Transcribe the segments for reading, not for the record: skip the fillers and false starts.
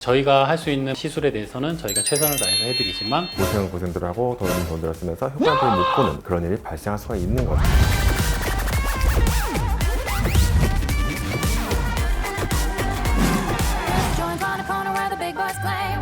저희가 할 수 있는 시술에 대해서는 저희가 최선을 다해서 해드리지만 고생들 하고 돈을 쓰면서 효과를 못 보는 그런 일이 발생할 수가 있는 거죠. Joins on a corner where the big boys play.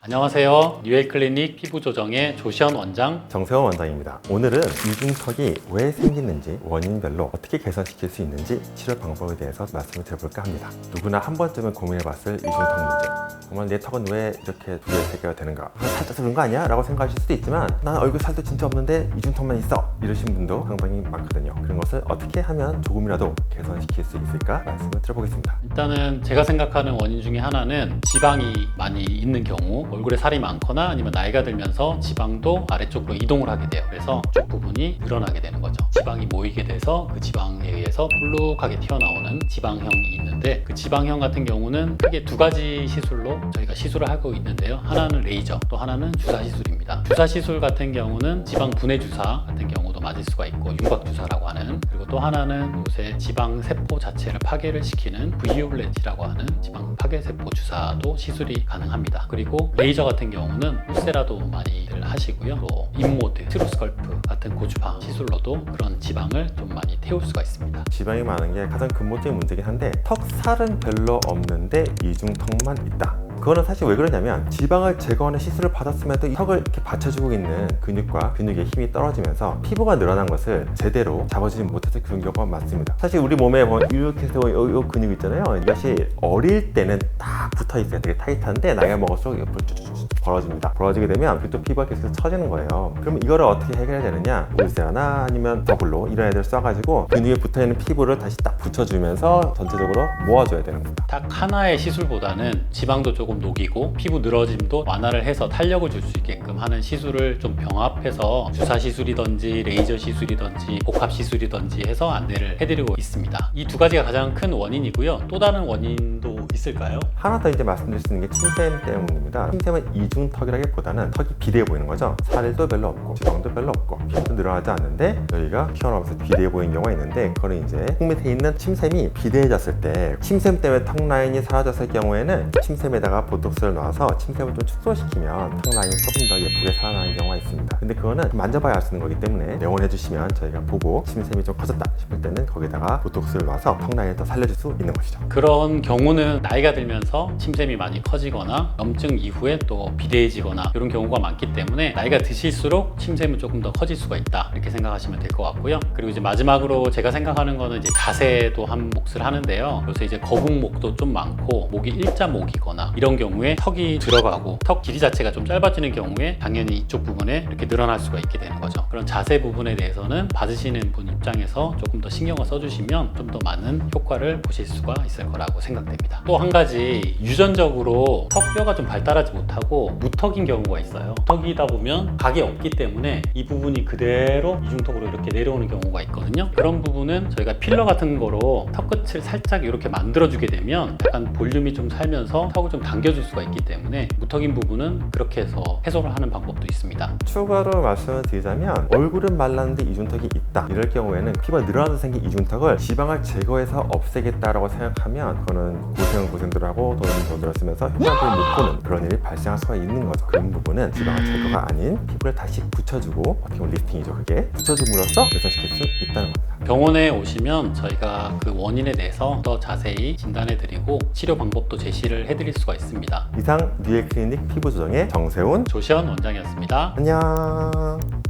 안녕하세요. 뉴엘 클리닉 피부조정의 조시현 원장. 정세원 원장입니다. 오늘은 이중턱이 왜 생기는지, 원인별로 어떻게 개선시킬 수 있는지 치료 방법에 대해서 말씀을 드려볼까 합니다. 누구나 한 번쯤은 고민해봤을 이중턱 문제. 정말 내 턱은 왜 이렇게 두 개, 세 개가 되는가? 살쪄서 그런 거 아니야? 라고 생각하실 수도 있지만 난 얼굴 살도 진짜 없는데 이중턱만 있어! 이러신 분도 상당히 많거든요. 그런 것을 어떻게 하면 조금이라도 개선시킬 수 있을까? 말씀을 드려보겠습니다. 일단은 제가 생각하는 원인 중에 하나는 지방이 많이 있는 경우, 얼굴에 살이 많거나 아니면 나이가 들면서 지방도 아래쪽으로 이동을 하게 돼요. 그래서 쪽 부분이 늘어나게 되는 거죠. 지방이 모이게 돼서 그 지방에 의해서 볼록하게 튀어나오는 지방형이 있는데, 그 지방형 같은 경우는 크게 두 가지 시술로 저희가 시술을 하고 있는데요. 하나는 레이저, 또 하나는 주사 시술입니다. 주사 시술 같은 경우는 지방 분해 주사 같은 경우도 맞을 수가 있고, 윤곽 주사라고 하는, 그리고 또 하나는 요새 지방 세포 자체를 파괴를 시키는 VU블렛이라고 하는 지방 파괴 세포 주사도 시술이 가능합니다. 그리고 레이저 같은 경우는 우세라도 많이들 하시고요. 또 인모드, 트루스컬프 같은 고주파 시술로도 그런 지방을 좀 많이 태울 수가 있습니다. 지방이 많은 게 가장 근본적인 문제긴 한데 턱살은 별로 없는데 이중턱만 있다. 그거는 사실 왜 그러냐면 지방을 제거하는 시술을 받았음에도 턱을 이렇게 받쳐주고 있는 근육과 근육의 힘이 떨어지면서 피부가 늘어난 것을 제대로 잡아주지 못해서 그런 경우가 많습니다. 사실 우리 몸에 보면 이렇게 해서 이 근육 있잖아요. 이것이 어릴 때는 딱 붙어 있어요. 되게 타이트한데 나이가 먹을수록 옆으로 쭉쭉쭉 벌어집니다. 벌어지게 되면 또 피부가 계속 처지는 거예요. 그럼 이거를 어떻게 해결해야 되느냐? 울세라나 아니면 더블로 이런 애들 써가지고 근육에 붙어있는 피부를 다시 딱 붙여주면서 전체적으로 모아줘야 되는 겁니다. 딱 하나의 시술보다는 지방도 조금 녹이고 피부 늘어짐도 완화를 해서 탄력을 줄 수 있게끔 하는 시술을 좀 병합해서 주사 시술이든지 레이저 시술이든지 복합 시술이든지 해서 안내를 해드리고 있습니다. 이 두 가지가 가장 큰 원인이고요. 또 다른 원인도 있을까요? 하나 더 이제 말씀드릴 수 있는 게 침샘 때문입니다. 침샘은 이중턱이라기보다는 턱이 비대해 보이는 거죠. 살도 별로 없고 지방도 별로 없고 피부도 늘어나지 않는데 여기가 튀어나오면서 비대해 보이는 경우가 있는데, 그거는 이제 턱 밑에 있는 침샘이 비대해졌을 때, 침샘 때문에 턱 라인이 사라졌을 경우에는 침샘에다가 보톡스를 넣어서 침샘을 좀 축소시키면 턱 라인이 조금 더 예쁘게 살아나는 경우가 있습니다. 근데 그거는 만져봐야 알 수 있는 거기 때문에 내원해 주시면 저희가 보고 침샘이 좀 커졌다 싶을 때는 거기다가 보톡스를 넣어서 턱 라인을 더 살려줄 수 있는 것이죠. 그런 경우는 나이가 들면서 침샘이 많이 커지거나 염증 이후에 또 비대해지거나 이런 경우가 많기 때문에 나이가 드실수록 침샘은 조금 더 커질 수가 있다, 이렇게 생각하시면 될 것 같고요. 그리고 이제 마지막으로 제가 생각하는 거는 이제 자세도 한 몫을 하는데요. 요새 이제 거북목도 좀 많고 목이 일자목이거나 이런 경우에 턱이 들어가고 턱 길이 자체가 좀 짧아지는 경우에 당연히 이쪽 부분에 이렇게 늘어날 수가 있게 되는 거죠. 그런 자세 부분에 대해서는 받으시는 분 입장에서 조금 더 신경을 써주시면 좀 더 많은 효과를 보실 수가 있을 거라고 생각됩니다. 또 한 가지, 유전적으로 턱뼈가 좀 발달하지 못하고 무턱인 경우가 있어요. 턱이다 보면 각이 없기 때문에 이 부분이 그대로 이중턱으로 이렇게 내려오는 경우가 있거든요. 그런 부분은 저희가 필러 같은 거로 턱 끝을 살짝 이렇게 만들어주게 되면 약간 볼륨이 좀 살면서 턱을 좀 당겨줄 수가 있기 때문에 무턱인 부분은 그렇게 해서 해소를 하는 방법도 있습니다. 추가로 말씀을 드리자면 얼굴은 말랐는데 이중턱이 있다, 이럴 경우에는 피부가 늘어나서 생긴 이중턱을 지방을 제거해서 없애겠다라고 생각하면 그거는 고생들 하고 돈을 쓰면서 효과를 못 보는 그런 일이 발생할 수가 있는 거죠. 그런 부분은 지방을 제거가 아닌 피부를 다시 붙여주고, 어떻게 보면 리프팅이죠. 그게 붙여줌으로써 개선시킬 수 있다는 겁니다. 병원에 오시면 저희가 그 원인에 대해서 더 자세히 진단해드리고 치료 방법도 제시를 해드릴 수가 있습니다. 이상 뉴엘 클리닉 피부조정의 정세훈 조시현 원장이었습니다. 안녕.